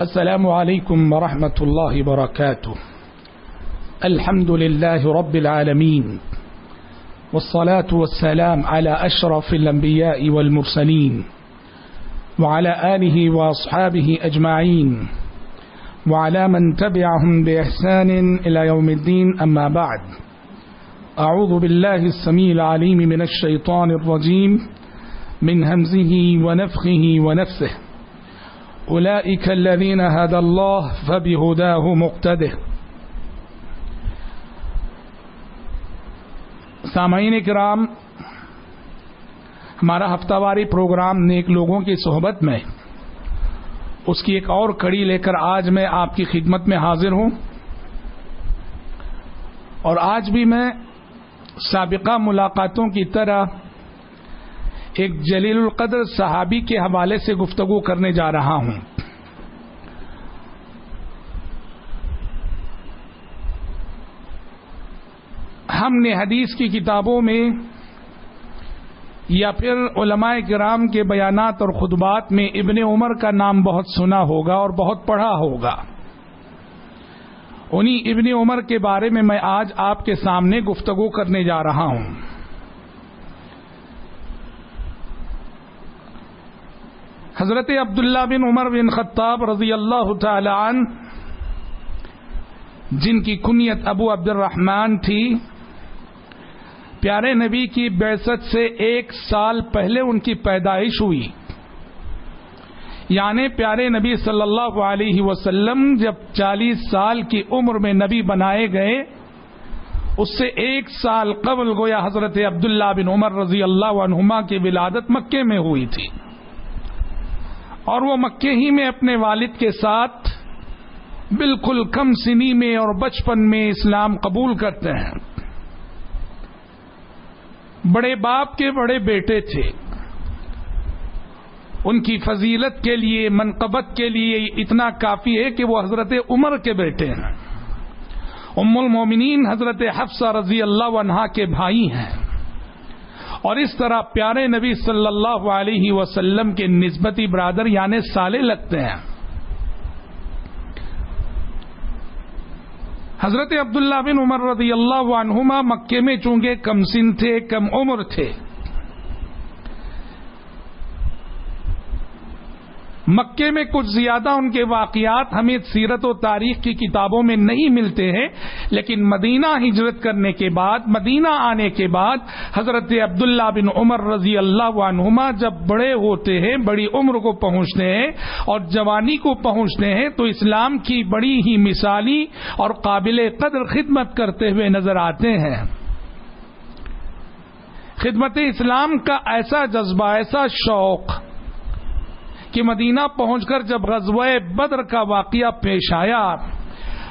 السلام علیکم ورحمۃ اللہ وبرکاتہ. الحمد للہ رب العالمین والصلاة والسلام على اشرف الانبیاء والمرسلین وعلى آلہ واصحابہ اجمعین وعلى من تبعهم بإحسان الى يوم الدین. اما بعد، اعوذ باللہ السمیع العلیم من الشیطان الرجیم من همزه ونفخه ونفثه. اولئک الذین هدی اللہ فبہداہ مقتدہ. سامعین کرام، ہمارا ہفتہ واری پروگرام نیک لوگوں کی صحبت میں اس کی ایک اور کڑی لے کر آج میں آپ کی خدمت میں حاضر ہوں. اور آج بھی میں سابقہ ملاقاتوں کی طرح ایک جلیل القدر صحابی کے حوالے سے گفتگو کرنے جا رہا ہوں. ہم نے حدیث کی کتابوں میں یا پھر علماء کرام کے بیانات اور خطبات میں ابن عمر کا نام بہت سنا ہوگا اور بہت پڑھا ہوگا. انہی ابن عمر کے بارے میں آج آپ کے سامنے گفتگو کرنے جا رہا ہوں. حضرت عبداللہ بن عمر بن خطاب رضی اللہ تعالی عنہ، جن کی کنیت ابو عبد الرحمن تھی، پیارے نبی کی بعثت سے 1 سال پہلے ان کی پیدائش ہوئی. یعنی پیارے نبی صلی اللہ علیہ وسلم جب 40 سال کی عمر میں نبی بنائے گئے، اس سے 1 سال قبل گویا حضرت عبداللہ بن عمر رضی اللہ عنہما کی ولادت مکے میں ہوئی تھی. اور وہ مکے ہی میں اپنے والد کے ساتھ بالکل کم سنی میں اور بچپن میں اسلام قبول کرتے ہیں. بڑے باپ کے بڑے بیٹے تھے. ان کی فضیلت کے لیے، منقبت کے لیے اتنا کافی ہے کہ وہ حضرت عمر کے بیٹے ہیں. ام المومنین حضرت حفصہ رضی اللہ عنہا کے بھائی ہیں. اور اس طرح پیارے نبی صلی اللہ علیہ وسلم کے نسبتی برادر یعنی سالے لگتے ہیں. حضرت عبداللہ بن عمر رضی اللہ عنہما مکے میں چونکہ کم سن تھے، کم عمر تھے، مکے میں کچھ زیادہ ان کے واقعات ہمیں سیرت و تاریخ کی کتابوں میں نہیں ملتے ہیں. لیکن مدینہ ہجرت کرنے کے بعد، مدینہ آنے کے بعد حضرت عبداللہ بن عمر رضی اللہ عنہما جب بڑے ہوتے ہیں، بڑی عمر کو پہنچتے ہیں اور جوانی کو پہنچتے ہیں، تو اسلام کی بڑی ہی مثالی اور قابل قدر خدمت کرتے ہوئے نظر آتے ہیں. خدمت اسلام کا ایسا جذبہ، ایسا شوق کہ مدینہ پہنچ کر جب غزوہ بدر کا واقعہ پیش آیا،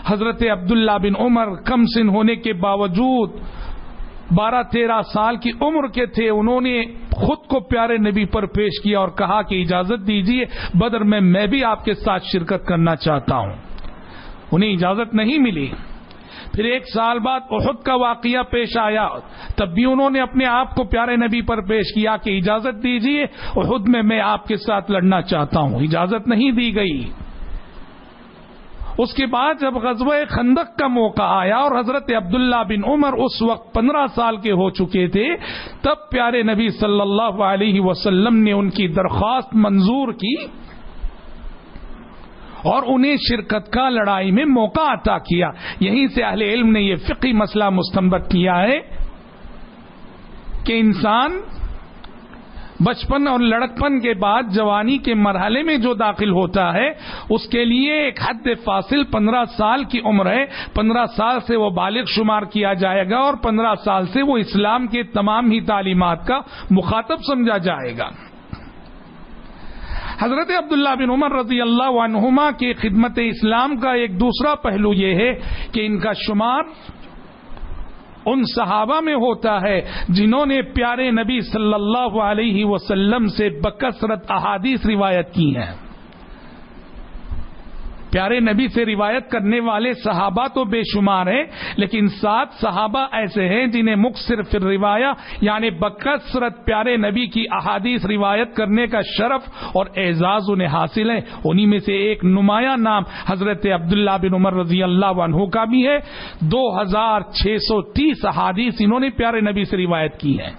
حضرت عبداللہ بن عمر کم سن ہونے کے باوجود 12-13 سال کی عمر کے تھے. انہوں نے خود کو پیارے نبی پر پیش کیا اور کہا کہ اجازت دیجیے، بدر میں بھی آپ کے ساتھ شرکت کرنا چاہتا ہوں. انہیں اجازت نہیں ملی. پھر 1 سال بعد احد کا واقعہ پیش آیا، تب بھی انہوں نے اپنے آپ کو پیارے نبی پر پیش کیا کہ اجازت دیجیے، احد میں آپ کے ساتھ لڑنا چاہتا ہوں. اجازت نہیں دی گئی. اس کے بعد جب غزوہ خندق کا موقع آیا اور حضرت عبداللہ بن عمر اس وقت 15 سال کے ہو چکے تھے، تب پیارے نبی صلی اللہ علیہ وسلم نے ان کی درخواست منظور کی اور انہیں شرکت کا لڑائی میں موقع عطا کیا. یہیں سے اہل علم نے یہ فقہی مسئلہ مستنبط کیا ہے کہ انسان بچپن اور لڑکپن کے بعد جوانی کے مرحلے میں جو داخل ہوتا ہے، اس کے لیے ایک حد فاصل 15 سال کی عمر ہے. 15 سال سے وہ بالغ شمار کیا جائے گا اور 15 سال سے وہ اسلام کے تمام ہی تعلیمات کا مخاطب سمجھا جائے گا. حضرت عبداللہ بن عمر رضی اللہ عنہما کی خدمت اسلام کا ایک دوسرا پہلو یہ ہے کہ ان کا شمار ان صحابہ میں ہوتا ہے جنہوں نے پیارے نبی صلی اللہ علیہ وسلم سے بکثرت احادیث روایت کی ہیں. پیارے نبی سے روایت کرنے والے صحابہ تو بے شمار ہیں، لیکن 7 صحابہ ایسے ہیں جنہیں مکثر فی الروایہ یعنی بکثرت پیارے نبی کی احادیث روایت کرنے کا شرف اور اعزاز انہیں حاصل ہے۔ انہی میں سے ایک نمایاں نام حضرت عبداللہ بن عمر رضی اللہ عنہ کا بھی ہے۔ 2630 احادیث انہوں نے پیارے نبی سے روایت کی ہیں۔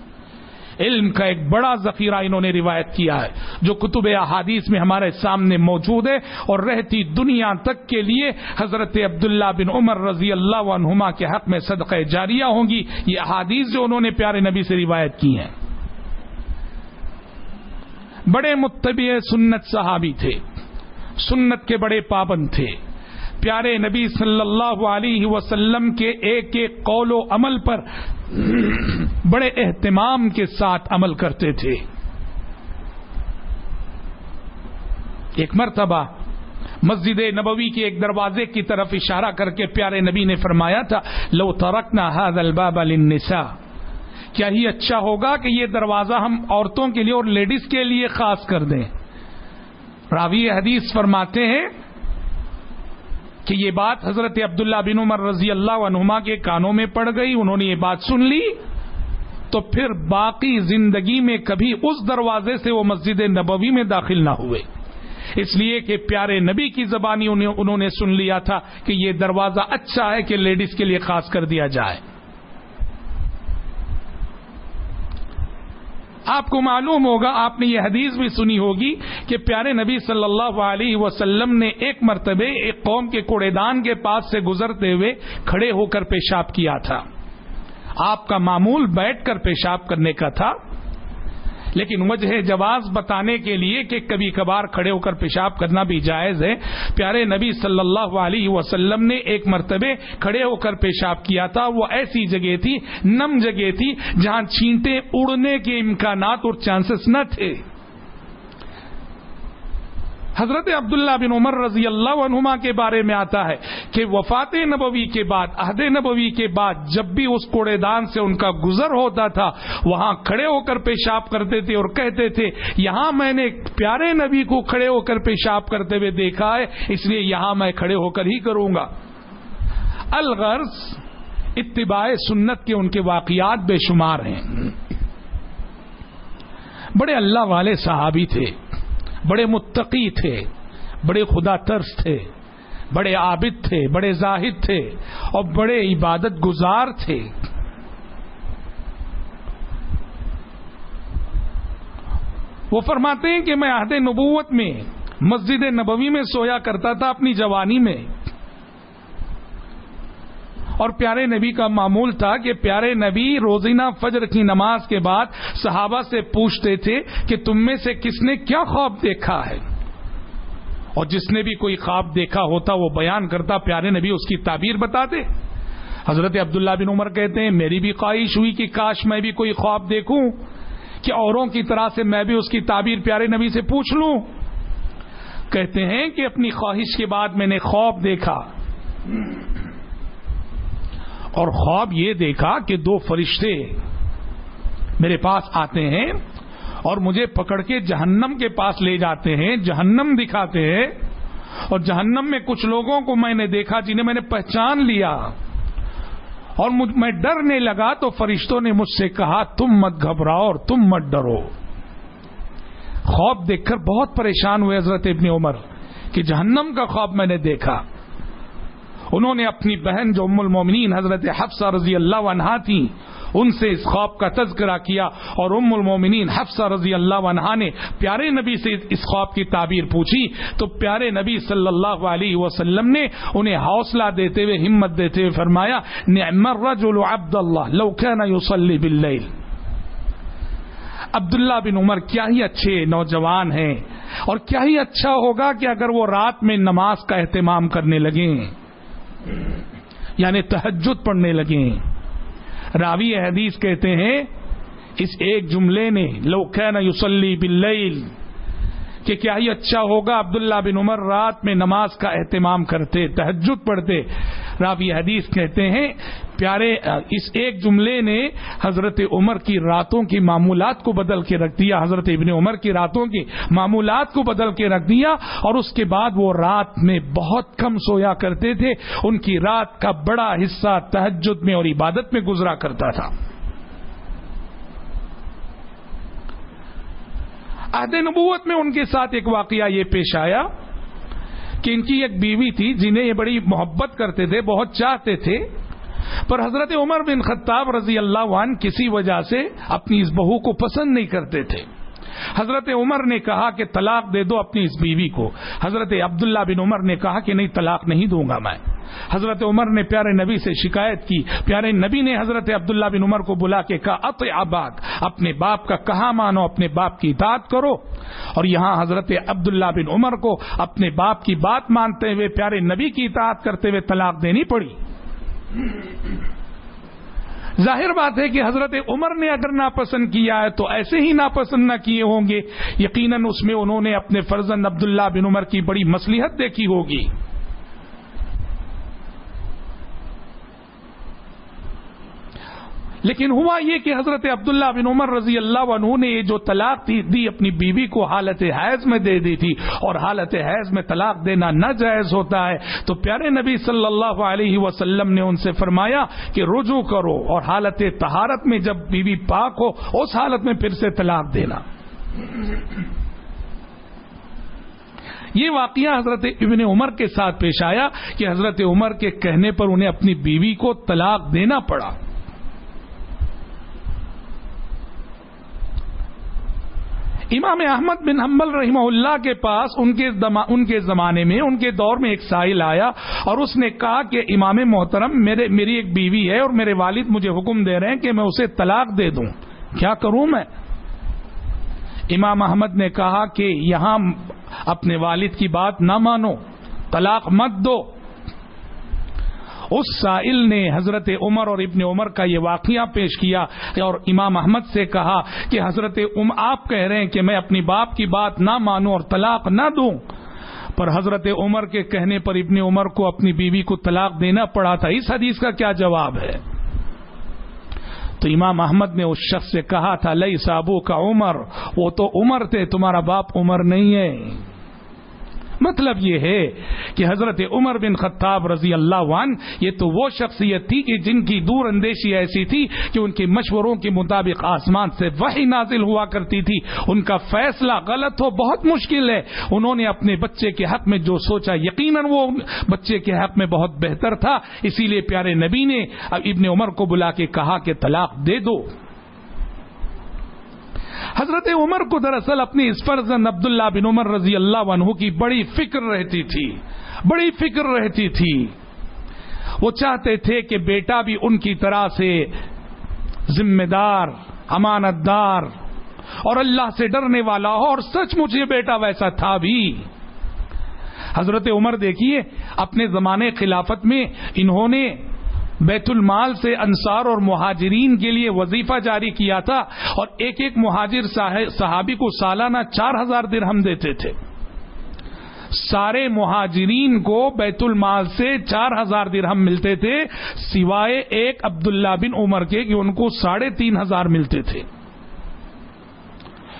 علم کا ایک بڑا ذخیرہ انہوں نے روایت کیا ہے جو کتب احادیث میں ہمارے سامنے موجود ہے، اور رہتی دنیا تک کے لیے حضرت عبداللہ بن عمر رضی اللہ عنہما کے حق میں صدقہ جاریہ ہوں گی یہ احادیث جو انہوں نے پیارے نبی سے روایت کی ہیں۔ بڑے متبع سنت صحابی تھے، سنت کے بڑے پابند تھے، پیارے نبی صلی اللہ علیہ وسلم کے ایک ایک قول و عمل پر بڑے اہتمام کے ساتھ عمل کرتے تھے۔ ایک مرتبہ مسجد نبوی کے ایک دروازے کی طرف اشارہ کر کے پیارے نبی نے فرمایا تھا لو ترکنا هذا الباب للنساء، کیا ہی اچھا ہوگا کہ یہ دروازہ ہم عورتوں کے لیے اور لیڈیز کے لیے خاص کر دیں۔ راوی حدیث فرماتے ہیں کہ یہ بات حضرت عبداللہ بن عمر رضی اللہ عنہما کے کانوں میں پڑ گئی، انہوں نے یہ بات سن لی تو پھر باقی زندگی میں کبھی اس دروازے سے وہ مسجد نبوی میں داخل نہ ہوئے، اس لیے کہ پیارے نبی کی زبانی انہوں نے سن لیا تھا کہ یہ دروازہ اچھا ہے کہ لیڈیز کے لیے خاص کر دیا جائے۔ آپ کو معلوم ہوگا، آپ نے یہ حدیث بھی سنی ہوگی کہ پیارے نبی صلی اللہ علیہ وسلم نے ایک مرتبہ ایک قوم کے کوڑے دان کے پاس سے گزرتے ہوئے کھڑے ہو کر پیشاب کیا تھا۔ آپ کا معمول بیٹھ کر پیشاب کرنے کا تھا، لیکن وجہ جواز بتانے کے لیے کہ کبھی کبھار کھڑے ہو کر پیشاب کرنا بھی جائز ہے، پیارے نبی صلی اللہ علیہ وسلم نے ایک مرتبہ کھڑے ہو کر پیشاب کیا تھا۔ وہ ایسی جگہ تھی، نم جگہ تھی، جہاں چھینٹیں اڑنے کے امکانات اور چانسز نہ تھے۔ حضرت عبداللہ بن عمر رضی اللہ عنہما کے بارے میں آتا ہے کہ وفات نبوی کے بعد، عہد نبوی کے بعد جب بھی اس کوڑے دان سے ان کا گزر ہوتا تھا وہاں کھڑے ہو کر پیشاب کرتے تھے اور کہتے تھے یہاں میں نے پیارے نبی کو کھڑے ہو کر پیشاب کرتے ہوئے دیکھا ہے، اس لیے یہاں میں کھڑے ہو کر ہی کروں گا۔ الغرض اتباع سنت کے ان کے واقعات بے شمار ہیں۔ بڑے اللہ والے صحابی تھے، بڑے متقی تھے، بڑے خدا ترس تھے، بڑے عابد تھے، بڑے زاہد تھے اور بڑے عبادت گزار تھے۔ وہ فرماتے ہیں کہ میں عہد نبوت میں مسجد نبوی میں سویا کرتا تھا اپنی جوانی میں، اور پیارے نبی کا معمول تھا کہ پیارے نبی روزانہ فجر کی نماز کے بعد صحابہ سے پوچھتے تھے کہ تم میں سے کس نے کیا خواب دیکھا ہے، اور جس نے بھی کوئی خواب دیکھا ہوتا وہ بیان کرتا، پیارے نبی اس کی تعبیر بتاتے۔ حضرت عبداللہ بن عمر کہتے ہیں میری بھی خواہش ہوئی کہ کاش میں بھی کوئی خواب دیکھوں کہ اوروں کی طرح سے میں بھی اس کی تعبیر پیارے نبی سے پوچھ لوں۔ کہتے ہیں کہ اپنی خواہش کے بعد میں نے خواب دیکھا، اور خواب یہ دیکھا کہ 2 فرشتے میرے پاس آتے ہیں اور مجھے پکڑ کے جہنم کے پاس لے جاتے ہیں، جہنم دکھاتے ہیں، اور جہنم میں کچھ لوگوں کو میں نے دیکھا جنہیں میں نے پہچان لیا، اور میں ڈرنے لگا تو فرشتوں نے مجھ سے کہا تم مت گھبراؤ اور تم مت ڈرو۔ خواب دیکھ کر بہت پریشان ہوئے حضرت ابن عمر کہ جہنم کا خواب میں نے دیکھا۔ انہوں نے اپنی بہن جو ام المومنین حضرت حفصہ رضی اللہ عنہا تھیں ان سے اس خواب کا تذکرہ کیا، اور ام المومنین حفصہ رضی اللہ عنہا نے پیارے نبی سے اس خواب کی تعبیر پوچھی تو پیارے نبی صلی اللہ علیہ وسلم نے انہیں حوصلہ دیتے ہوئے، ہمت دیتے ہوئے فرمایا نعم الرجل عبد اللہ لو کان یصلی باللیل۔ عبداللہ بن عمر کیا ہی اچھے نوجوان ہیں، اور کیا ہی اچھا ہوگا کہ اگر وہ رات میں نماز کا اہتمام کرنے لگیں، یعنی تہجد پڑھنے لگیں۔ راوی حدیث کہتے ہیں اس ایک جملے نے لو کان یصلی باللیل کہ کیا ہی اچھا ہوگا عبداللہ بن عمر رات میں نماز کا اہتمام کرتے، تہجد پڑھتے۔ راوی حدیث کہتے ہیں پیارے اس ایک جملے نے حضرت عمر کی راتوں کی معمولات کو بدل کے رکھ دیا. حضرت ابن عمر کی راتوں کی معمولات کو بدل کے رکھ دیا, اور اس کے بعد وہ رات میں بہت کم سویا کرتے تھے. ان کی رات کا بڑا حصہ تہجد میں اور عبادت میں گزرا کرتا تھا. عہد نبوت میں ان کے ساتھ ایک واقعہ یہ پیش آیا کہ ان کی ایک بیوی تھی جنہیں یہ بڑی محبت کرتے تھے, بہت چاہتے تھے, پر حضرت عمر بن خطاب رضی اللہ عنہ کسی وجہ سے اپنی اس بہو کو پسند نہیں کرتے تھے. حضرت عمر نے کہا کہ طلاق دے دو اپنی اس بیوی کو. حضرت عبداللہ بن عمر نے کہا کہ نہیں, طلاق نہیں دوں گا میں. حضرت عمر نے پیارے نبی سے شکایت کی. پیارے نبی نے حضرت عبداللہ بن عمر کو بلا کے کہا اطع اباک, اپنے باپ کا کہا مانو, اپنے باپ کی اطاعت کرو. اور یہاں حضرت عبداللہ بن عمر کو اپنے باپ کی بات مانتے ہوئے پیارے نبی کی اطاعت کرتے ہوئے طلاق دینی پڑی. ظاہر بات ہے کہ حضرت عمر نے اگر ناپسند کیا ہے تو ایسے ہی ناپسند نہ کیے ہوں گے, یقیناً اس میں انہوں نے اپنے فرزند عبداللہ بن عمر کی بڑی مصلحت دیکھی ہوگی. لیکن ہوا یہ کہ حضرت عبداللہ بن عمر رضی اللہ عنہ نے یہ جو طلاق دی اپنی بیوی کو حالت حیض میں دے دی تھی, اور حالت حیض میں طلاق دینا ناجائز ہوتا ہے. تو پیارے نبی صلی اللہ علیہ وسلم نے ان سے فرمایا کہ رجوع کرو, اور حالت طہارت میں جب بیوی پاک ہو اس حالت میں پھر سے طلاق دینا. یہ واقعہ حضرت ابن عمر کے ساتھ پیش آیا کہ حضرت عمر کے کہنے پر انہیں اپنی بیوی کو طلاق دینا پڑا. امام احمد بن حنبل رحمہ اللہ کے پاس ان کے زمانے میں, ان کے دور میں ایک سائل آیا اور اس نے کہا کہ امام محترم میری ایک بیوی ہے اور میرے والد مجھے حکم دے رہے ہیں کہ میں اسے طلاق دے دوں, کیا کروں میں؟ امام احمد نے کہا کہ یہاں اپنے والد کی بات نہ مانو, طلاق مت دو. اس سائل نے حضرت عمر اور ابن عمر کا یہ واقعہ پیش کیا اور امام احمد سے کہا کہ حضرت آپ کہہ رہے ہیں کہ میں اپنی باپ کی بات نہ مانوں اور طلاق نہ دوں, پر حضرت عمر کے کہنے پر ابن عمر کو اپنی بیوی کو طلاق دینا پڑا تھا. اس حدیث کا کیا جواب ہے؟ تو امام احمد نے اس شخص سے کہا تھا لیس ابوک عمر, وہ تو عمر تھے, تمہارا باپ عمر نہیں ہے. مطلب یہ ہے کہ حضرت عمر بن خطاب رضی اللہ عنہ یہ تو وہ شخصیت تھی کہ جن کی دور اندیشی ایسی تھی کہ ان کے مشوروں کے مطابق آسمان سے وحی نازل ہوا کرتی تھی. ان کا فیصلہ غلط ہو بہت مشکل ہے. انہوں نے اپنے بچے کے حق میں جو سوچا یقیناً وہ بچے کے حق میں بہت بہتر تھا. اسی لیے پیارے نبی نے ابن عمر کو بلا کے کہا کہ طلاق دے دو. حضرت عمر کو دراصل اپنی اس فرزند عبداللہ بن عمر رضی اللہ عنہ کی بڑی فکر رہتی تھی. وہ چاہتے تھے کہ بیٹا بھی ان کی طرح سے ذمہ دار, امانت دار اور اللہ سے ڈرنے والا ہو, اور سچ مچ یہ بیٹا ویسا تھا بھی. حضرت عمر دیکھیے اپنے زمانے خلافت میں انہوں نے بیت المال سے انصار اور مہاجرین کے لیے وظیفہ جاری کیا تھا, اور ایک ایک مہاجر صحابی کو سالانہ 4000 درہم دیتے تھے. سارے مہاجرین کو بیت المال سے 4000 درہم ملتے تھے, سوائے ایک عبداللہ بن عمر کے کہ ان کو 3500 ملتے تھے.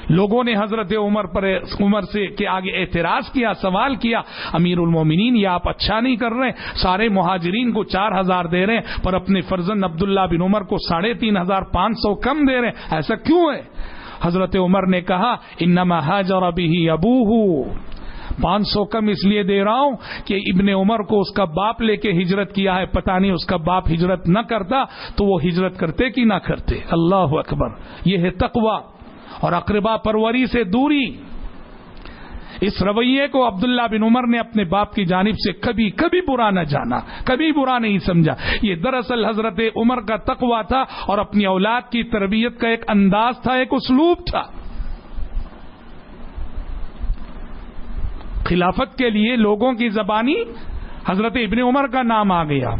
لوگوں نے حضرت عمر سے کے آگے اعتراض کیا, سوال کیا, امیر المومنین یہ آپ اچھا نہیں کر رہے, سارے مہاجرین کو 4000 دے رہے ہیں پر اپنے فرزند عبداللہ بن عمر کو 3500 کم دے رہے ہیں, ایسا کیوں ہے؟ حضرت عمر نے کہا انما ہاجر بہ ابوہ, 500 کم اس لیے دے رہا ہوں کہ ابن عمر کو اس کا باپ لے کے ہجرت کیا ہے, پتہ نہیں اس کا باپ ہجرت نہ کرتا تو وہ ہجرت کرتے کہ نہ کرتے. اللہ اکبر, یہ ہے تقوی اور اقربا پروری سے دوری. اس رویے کو عبداللہ بن عمر نے اپنے باپ کی جانب سے کبھی برا نہ جانا, کبھی برا نہیں سمجھا. یہ دراصل حضرت عمر کا تقوی تھا اور اپنی اولاد کی تربیت کا ایک انداز تھا, ایک اسلوب تھا. خلافت کے لیے لوگوں کی زبانی حضرت ابن عمر کا نام آ گیا.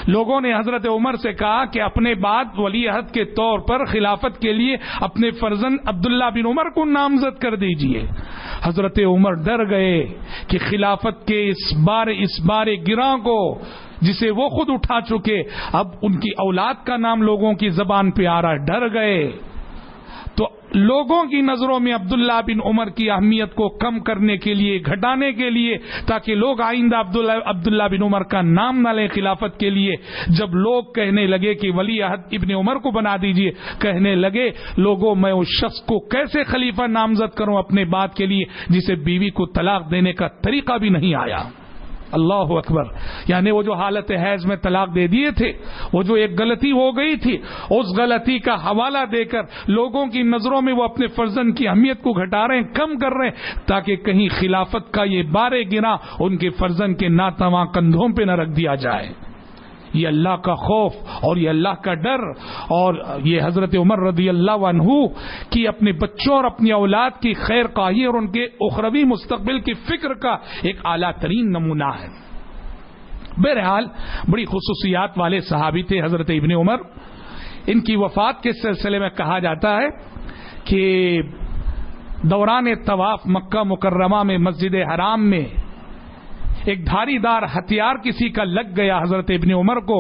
لوگوں نے حضرت عمر سے کہا کہ اپنے بعد ولی عہد کے طور پر خلافت کے لیے اپنے فرزند عبداللہ بن عمر کو نامزد کر دیجئے. حضرت عمر ڈر گئے کہ خلافت کے اس بار گراں کو جسے وہ خود اٹھا چکے، اب ان کی اولاد کا نام لوگوں کی زبان پہ آ رہا، ڈر گئے. تو لوگوں کی نظروں میں عبداللہ بن عمر کی اہمیت کو کم کرنے کے لیے، گھٹانے کے لیے، تاکہ لوگ آئندہ عبداللہ بن عمر کا نام نہ لیں خلافت کے لیے، جب لوگ کہنے لگے کہ ولی عہد ابن عمر کو بنا دیجئے، کہنے لگے لوگوں میں اس شخص کو کیسے خلیفہ نامزد کروں اپنے بات کے لیے جسے بیوی کو طلاق دینے کا طریقہ بھی نہیں آیا. اللہ اکبر. یعنی وہ جو حالت حیض میں طلاق دے دیے تھے، وہ جو ایک غلطی ہو گئی تھی، اس غلطی کا حوالہ دے کر لوگوں کی نظروں میں وہ اپنے فرزند کی اہمیت کو گھٹا رہے ہیں، کم کر رہے ہیں، تاکہ کہیں خلافت کا یہ بارے گنا ان کے فرزند کے ناتواں کندھوں پہ نہ رکھ دیا جائے. یہ اللہ کا خوف اور یہ اللہ کا ڈر، اور یہ حضرت عمر رضی اللہ عنہ کی اپنے بچوں اور اپنی اولاد کی خیر خواہی اور ان کے اخروی مستقبل کی فکر کا ایک اعلیٰ ترین نمونہ ہے. بہرحال بڑی خصوصیات والے صحابی تھے حضرت ابن عمر. ان کی وفات کے سلسلے میں کہا جاتا ہے کہ دوران طواف مکہ مکرمہ میں مسجد حرام میں ایک دھاری دار ہتھیار کسی کا لگ گیا حضرت ابن عمر کو،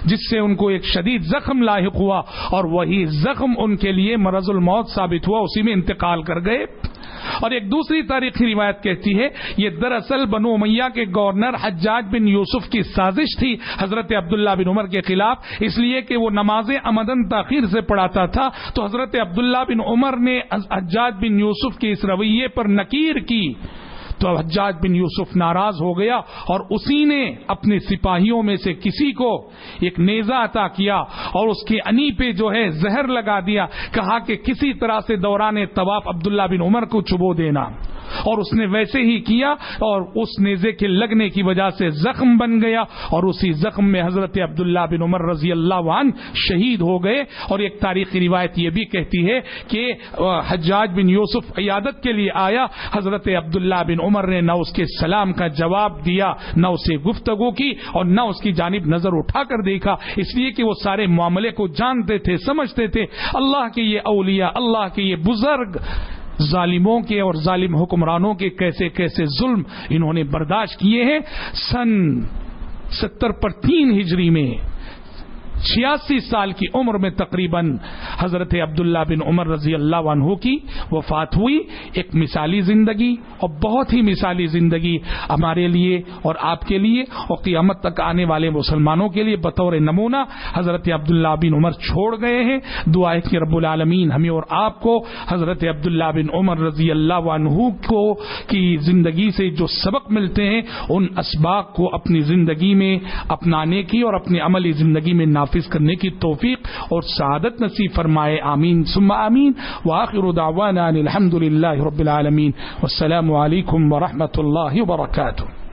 جس سے ان کو ایک شدید زخم لاحق ہوا، اور وہی زخم ان کے لیے مرض الموت ثابت ہوا، اسی میں انتقال کر گئے. اور ایک دوسری تاریخی روایت کہتی ہے یہ دراصل بنو امیہ کے گورنر حجاج بن یوسف کی سازش تھی حضرت عبداللہ بن عمر کے خلاف، اس لیے کہ وہ نمازیں عمدن تاخیر سے پڑھاتا تھا. تو حضرت عبداللہ بن عمر نے حجاج بن یوسف کے اس رویے پر نکیر کی، تو حجاج بن یوسف ناراض ہو گیا، اور اسی نے اپنے سپاہیوں میں سے کسی کو ایک نیزہ عطا کیا اور اس کے انی پہ جو ہے زہر لگا دیا، کہا کہ کسی طرح سے دوران طواف عبداللہ بن عمر کو چبو دینا، اور اس نے ویسے ہی کیا، اور اس نیزے کے لگنے کی وجہ سے زخم بن گیا، اور اسی زخم میں حضرت عبداللہ بن عمر رضی اللہ عنہ شہید ہو گئے. اور ایک تاریخی روایت یہ بھی کہتی ہے کہ حجاج بن یوسف عیادت کے لیے آیا، حضرت عبداللہ بن عمر نے نہ اس کے سلام کا جواب دیا، نہ اسے گفتگو کی، اور نہ اس کی جانب نظر اٹھا کر دیکھا، اس لیے کہ وہ سارے معاملے کو جانتے تھے، سمجھتے تھے. اللہ کے یہ اولیاء، اللہ کے یہ بزرگ، ظالموں کے اور ظالم حکمرانوں کے کیسے کیسے ظلم انہوں نے برداشت کیے ہیں. سن 70 پر 3 ہجری میں 86 سال کی عمر میں تقریباً حضرت عبداللہ بن عمر رضی اللہ عنہ کی وفات ہوئی. ایک مثالی زندگی، اور بہت ہی مثالی زندگی ہمارے لیے اور آپ کے لیے اور قیامت تک آنے والے مسلمانوں کے لیے بطور نمونہ حضرت عبداللہ بن عمر چھوڑ گئے ہیں. دعا ہے کہ رب العالمین ہمیں اور آپ کو حضرت عبداللہ بن عمر رضی اللہ عنہ کو کی زندگی سے جو سبق ملتے ہیں ان اسباق کو اپنی زندگی میں اپنانے کی اور اپنی عملی زندگی میں نافذ کرنے کی توفیق اور سعادت نصیب فرمائے. آمین ثم آمین. وآخر دعوانا الحمد للہ رب العالمین. والسلام علیکم ورحمۃ اللہ وبرکاتہ.